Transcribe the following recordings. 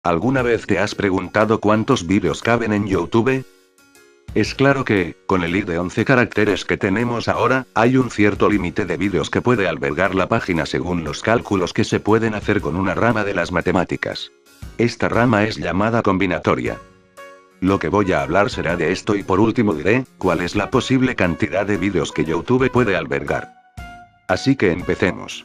¿Alguna vez te has preguntado cuántos vídeos caben en YouTube? Es claro que, con el ID de 11 caracteres que tenemos ahora, hay un cierto límite de vídeos que puede albergar la página según los cálculos que se pueden hacer con una rama de las matemáticas. Esta rama es llamada combinatoria. Lo que voy a hablar será de esto y por último diré, cuál es la posible cantidad de vídeos que YouTube puede albergar. Así que empecemos.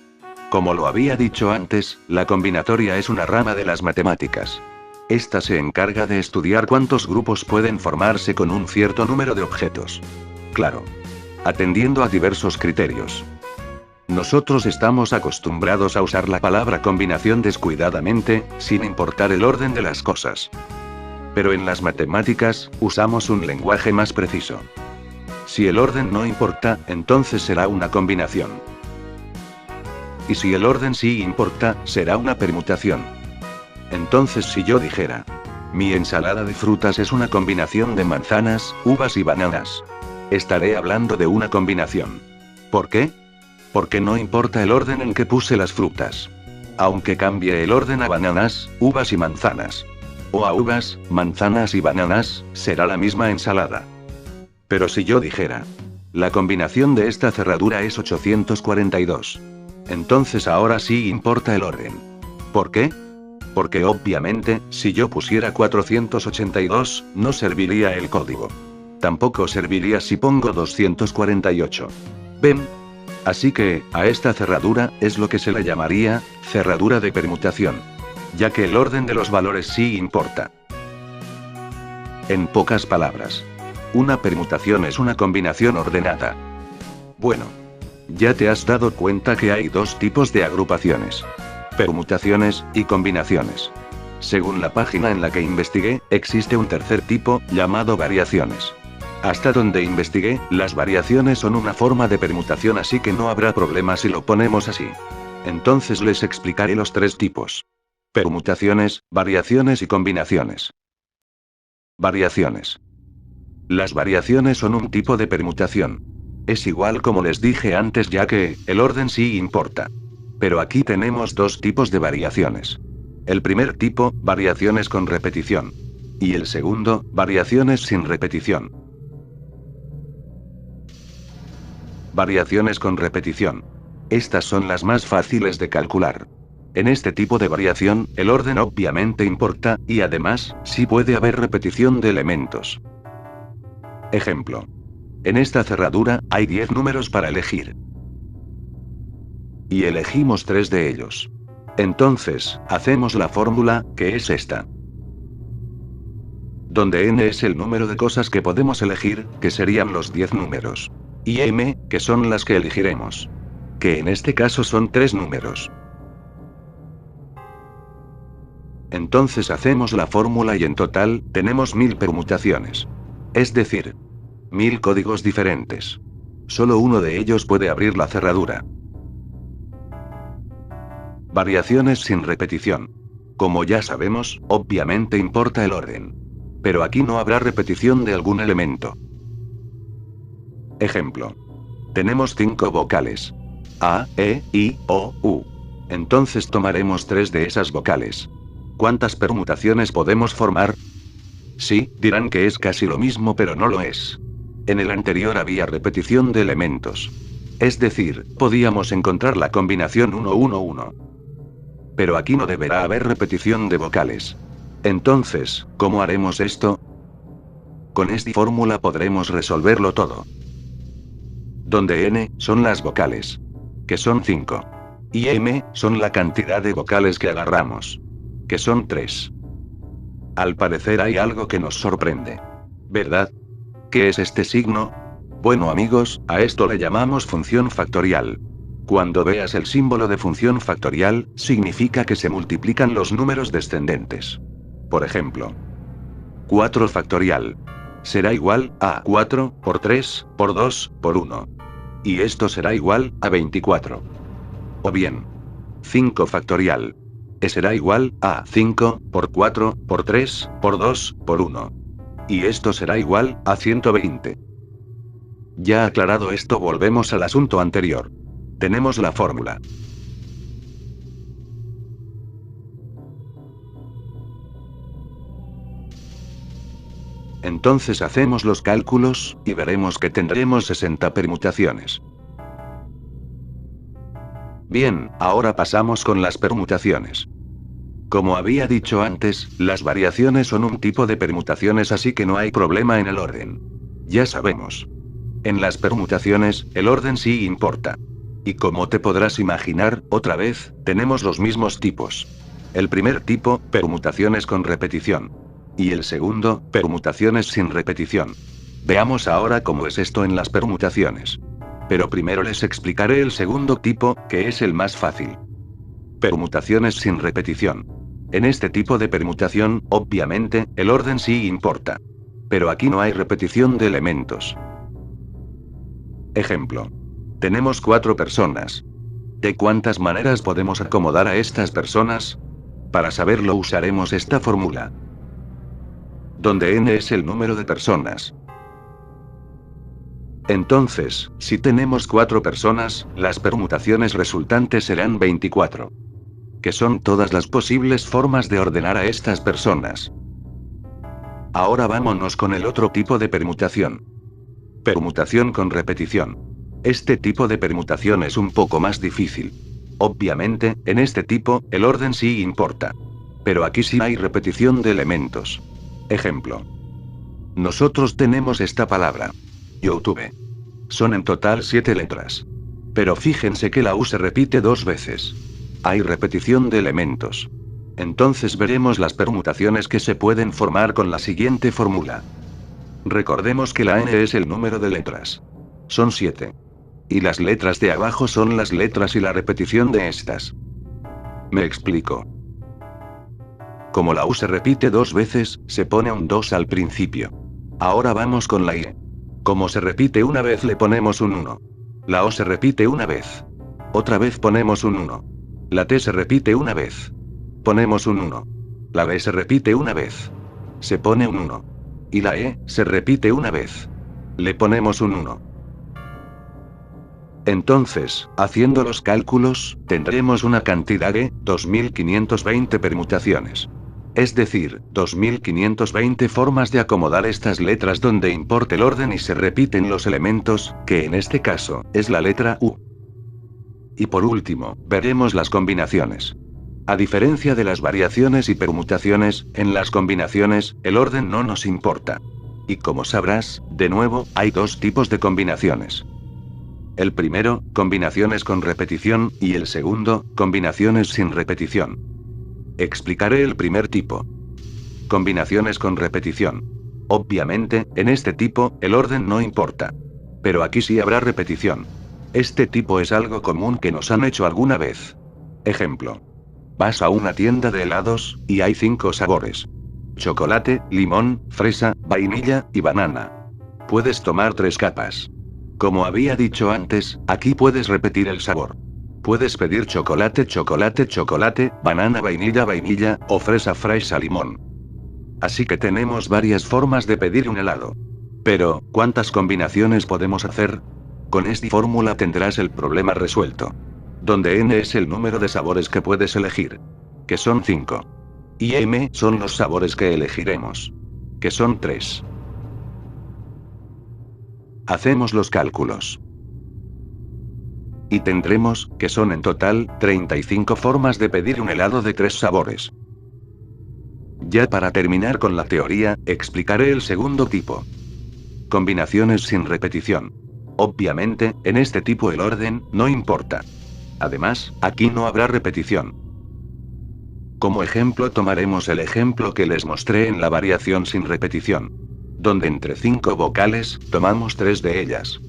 Como lo había dicho antes, la combinatoria es una rama de las matemáticas. Esta se encarga de estudiar cuántos grupos pueden formarse con un cierto número de objetos. Claro. Atendiendo a diversos criterios. Nosotros estamos acostumbrados a usar la palabra combinación descuidadamente, sin importar el orden de las cosas. Pero en las matemáticas, usamos un lenguaje más preciso. Si el orden no importa, entonces será una combinación. Y si el orden sí importa, será una permutación. Entonces si yo dijera, mi ensalada de frutas es una combinación de manzanas, uvas y bananas, estaré hablando de una combinación. ¿Por qué? Porque no importa el orden en que puse las frutas. Aunque cambie el orden a bananas, uvas y manzanas. O a uvas, manzanas y bananas, será la misma ensalada. Pero si yo dijera, la combinación de esta cerradura es 842. Entonces ahora sí importa el orden. ¿Por qué? Porque obviamente, si yo pusiera 482, no serviría el código. Tampoco serviría si pongo 248. ¿Ven? Así que, a esta cerradura, es lo que se le llamaría, cerradura de permutación. Ya que el orden de los valores sí importa. En pocas palabras, una permutación es una combinación ordenada. Bueno. Ya te has dado cuenta que hay dos tipos de agrupaciones. Permutaciones y combinaciones. Según la página en la que investigué, existe un tercer tipo, llamado variaciones. Hasta donde investigué, las variaciones son una forma de permutación, así que no habrá problema si lo ponemos así. Entonces les explicaré los tres tipos. Permutaciones, variaciones y combinaciones. Variaciones. Las variaciones son un tipo de permutación. Es igual como les dije antes, ya que, el orden sí importa. Pero aquí tenemos dos tipos de variaciones. El primer tipo, variaciones con repetición. Y el segundo, variaciones sin repetición. Variaciones con repetición. Estas son las más fáciles de calcular. En este tipo de variación, el orden obviamente importa, y además, sí puede haber repetición de elementos. Ejemplo. En esta cerradura, hay 10 números para elegir. Y elegimos 3 de ellos. Entonces, hacemos la fórmula, que es esta. Donde n es el número de cosas que podemos elegir, que serían los 10 números. Y m, que son las que elegiremos. Que en este caso son 3 números. Entonces hacemos la fórmula y en total, tenemos 1000 permutaciones. Es decir, 1000 códigos diferentes. Solo uno de ellos puede abrir la cerradura. Variaciones sin repetición. Como ya sabemos, obviamente importa el orden. Pero aquí no habrá repetición de algún elemento. Ejemplo. Tenemos 5 vocales. A, E, I, O, U. Entonces tomaremos 3 de esas vocales. ¿Cuántas permutaciones podemos formar? Sí, dirán que es casi lo mismo, pero no lo es. En el anterior había repetición de elementos. Es decir, podíamos encontrar la combinación 1-1-1. Pero aquí no deberá haber repetición de vocales. Entonces, ¿cómo haremos esto? Con esta fórmula podremos resolverlo todo. Donde n son las vocales, que son 5. Y m son la cantidad de vocales que agarramos, que son 3. Al parecer hay algo que nos sorprende. ¿Verdad? ¿Qué es este signo? Bueno amigos, a esto le llamamos función factorial. Cuando veas el símbolo de función factorial, significa que se multiplican los números descendentes. Por ejemplo, 4 factorial será igual a 4 por 3 por 2 por 1. Y esto será igual a 24. O bien, 5 factorial será igual a 5 por 4 por 3 por 2 por 1. Y esto será igual a 120. Ya aclarado esto, volvemos al asunto anterior. Tenemos la fórmula. Entonces hacemos los cálculos, y veremos que tendremos 60 permutaciones. Bien, ahora pasamos con las permutaciones. Como había dicho antes, las variaciones son un tipo de permutaciones, así que no hay problema en el orden. Ya sabemos. En las permutaciones, el orden sí importa. Y como te podrás imaginar, otra vez, tenemos los mismos tipos. El primer tipo, permutaciones con repetición. Y el segundo, permutaciones sin repetición. Veamos ahora cómo es esto en las permutaciones. Pero primero les explicaré el segundo tipo, que es el más fácil. Permutaciones sin repetición. En este tipo de permutación, obviamente, el orden sí importa. Pero aquí no hay repetición de elementos. Ejemplo. Tenemos 4 personas. ¿De cuántas maneras podemos acomodar a estas personas? Para saberlo usaremos esta fórmula, donde n es el número de personas. Entonces, si tenemos 4 personas, las permutaciones resultantes serán 24. Que son todas las posibles formas de ordenar a estas personas. Ahora vámonos con el otro tipo de permutación. Permutación con repetición. Este tipo de permutación es un poco más difícil. Obviamente, en este tipo, el orden sí importa. Pero aquí sí hay repetición de elementos. Ejemplo. Nosotros tenemos esta palabra. YouTube. Son en total 7 letras. Pero fíjense que la U se repite 2 veces. Hay repetición de elementos. Entonces veremos las permutaciones que se pueden formar con la siguiente fórmula. Recordemos que la n es el número de letras. Son 7. Y las letras de abajo son las letras y la repetición de estas. Me explico. Como la U se repite 2 veces, se pone un 2 al principio. Ahora vamos con la I. Como se repite una vez le ponemos un 1. La O se repite una vez. Otra vez ponemos un 1. La T se repite una vez. Ponemos un 1. La B se repite una vez. Se pone un 1. Y la E se repite una vez. Le ponemos un 1. Entonces, haciendo los cálculos, tendremos una cantidad de 2520 permutaciones. Es decir, 2520 formas de acomodar estas letras donde importa el orden y se repiten los elementos, que en este caso, es la letra U. Y por último, veremos las combinaciones. A diferencia de las variaciones y permutaciones, en las combinaciones, el orden no nos importa. Y como sabrás, de nuevo, hay 2 tipos de combinaciones. El primero, combinaciones con repetición, y el segundo, combinaciones sin repetición. Explicaré el primer tipo. Combinaciones con repetición. Obviamente, en este tipo, el orden no importa. Pero aquí sí habrá repetición. Este tipo es algo común que nos han hecho alguna vez. Ejemplo. Vas a una tienda de helados, y hay 5 sabores. Chocolate, limón, fresa, vainilla, y banana. Puedes tomar 3 capas. Como había dicho antes, aquí puedes repetir el sabor. Puedes pedir chocolate, chocolate, chocolate, banana, vainilla, vainilla, o fresa, fresa, limón. Así que tenemos varias formas de pedir un helado. Pero, ¿cuántas combinaciones podemos hacer? Con esta fórmula tendrás el problema resuelto. Donde n es el número de sabores que puedes elegir. Que son 5. Y m son los sabores que elegiremos. Que son 3. Hacemos los cálculos. Y tendremos, que son en total, 35 formas de pedir un helado de 3 sabores. Ya para terminar con la teoría, explicaré el segundo tipo. Combinaciones sin repetición. Obviamente, en este tipo el orden, no importa. Además, aquí no habrá repetición. Como ejemplo tomaremos el ejemplo que les mostré en la variación sin repetición. Donde entre 5 vocales, tomamos 3 de ellas.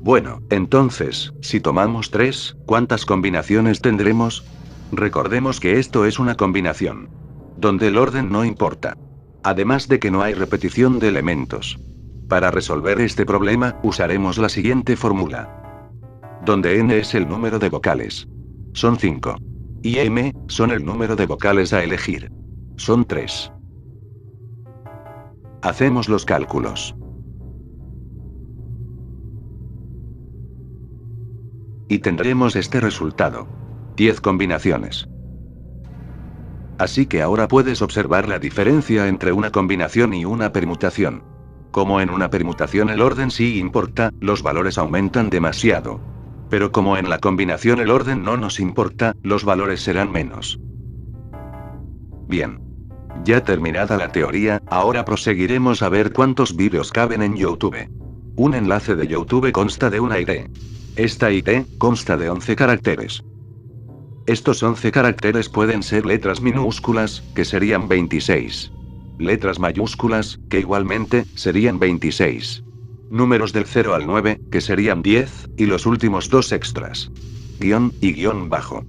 Bueno, entonces, si tomamos 3, ¿cuántas combinaciones tendremos? Recordemos que esto es una combinación. Donde el orden no importa. Además de que no hay repetición de elementos. Para resolver este problema, usaremos la siguiente fórmula. Donde n es el número de vocales. Son 5. Y m, son el número de vocales a elegir. Son 3. Hacemos los cálculos. Y tendremos este resultado. 10 combinaciones. Así que ahora puedes observar la diferencia entre una combinación y una permutación. Como en una permutación el orden sí importa, los valores aumentan demasiado. Pero como en la combinación el orden no nos importa, los valores serán menos. Bien. Ya terminada la teoría, ahora proseguiremos a ver cuántos vídeos caben en YouTube. Un enlace de YouTube consta de una ID. Esta ID consta de 11 caracteres. Estos 11 caracteres pueden ser letras minúsculas, que serían 26. Letras mayúsculas, que igualmente, serían 26. Números del 0 al 9, que serían 10, y los últimos dos extras. Guión y guión bajo.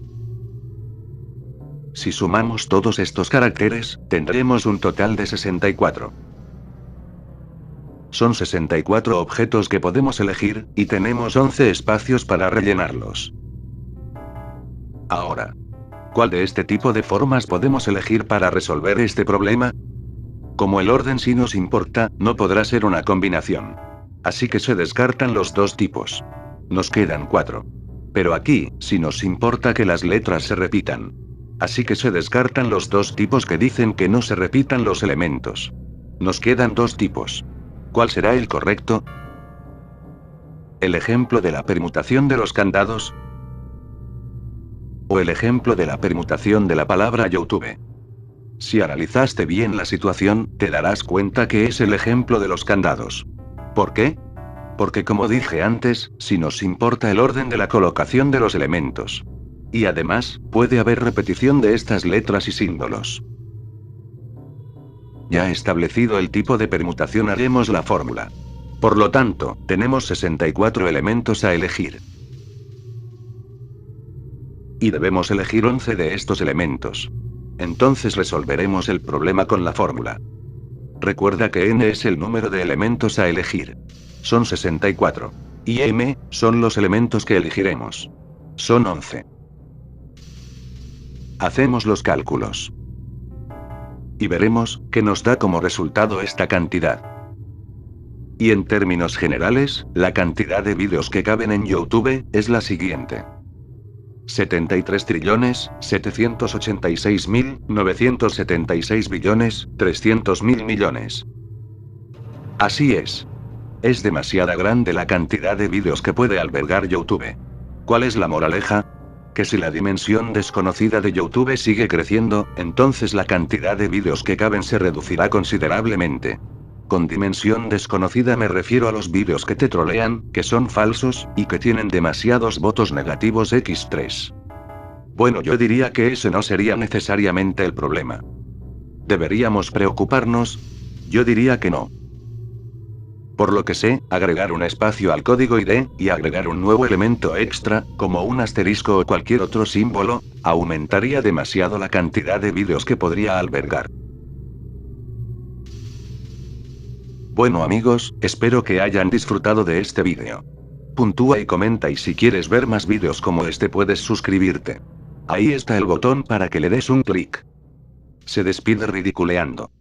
Si sumamos todos estos caracteres, tendremos un total de 64. Son 64 objetos que podemos elegir, y tenemos 11 espacios para rellenarlos. Ahora, ¿cuál de este tipo de formas podemos elegir para resolver este problema? Como el orden sí nos importa, no podrá ser una combinación. Así que se descartan los dos tipos. Nos quedan 4. Pero aquí, sí nos importa que las letras se repitan. Así que se descartan los dos tipos que dicen que no se repitan los elementos. Nos quedan dos tipos. ¿Cuál será el correcto? ¿El ejemplo de la permutación de los candados? ¿O el ejemplo de la permutación de la palabra YouTube? Si analizaste bien la situación, te darás cuenta que es el ejemplo de los candados. ¿Por qué? Porque como dije antes, sí nos importa el orden de la colocación de los elementos. Y además, puede haber repetición de estas letras y símbolos. Ya establecido el tipo de permutación, haremos la fórmula. Por lo tanto, tenemos 64 elementos a elegir. Y debemos elegir 11 de estos elementos. Entonces resolveremos el problema con la fórmula. Recuerda que n es el número de elementos a elegir. Son 64. Y m son los elementos que elegiremos. Son 11. Hacemos los cálculos. Y veremos que nos da como resultado esta cantidad. Y en términos generales, la cantidad de vídeos que caben en YouTube es la siguiente: 73.786.976.300.000.000.000. Así es. Es demasiada grande la cantidad de vídeos que puede albergar YouTube. ¿Cuál es la moraleja? Que si la dimensión desconocida de YouTube sigue creciendo, entonces la cantidad de vídeos que caben se reducirá considerablemente. Con dimensión desconocida me refiero a los vídeos que te trolean, que son falsos, y que tienen demasiados votos negativos x3. Bueno, yo diría que ese no sería necesariamente el problema. ¿Deberíamos preocuparnos? Yo diría que no. Por lo que sé, agregar un espacio al código ID, y agregar un nuevo elemento extra, como un asterisco o cualquier otro símbolo, aumentaría demasiado la cantidad de vídeos que podría albergar. Bueno amigos, espero que hayan disfrutado de este vídeo. Puntúa y comenta, y si quieres ver más vídeos como este puedes suscribirte. Ahí está el botón para que le des un clic. Se despide Ridiculeando.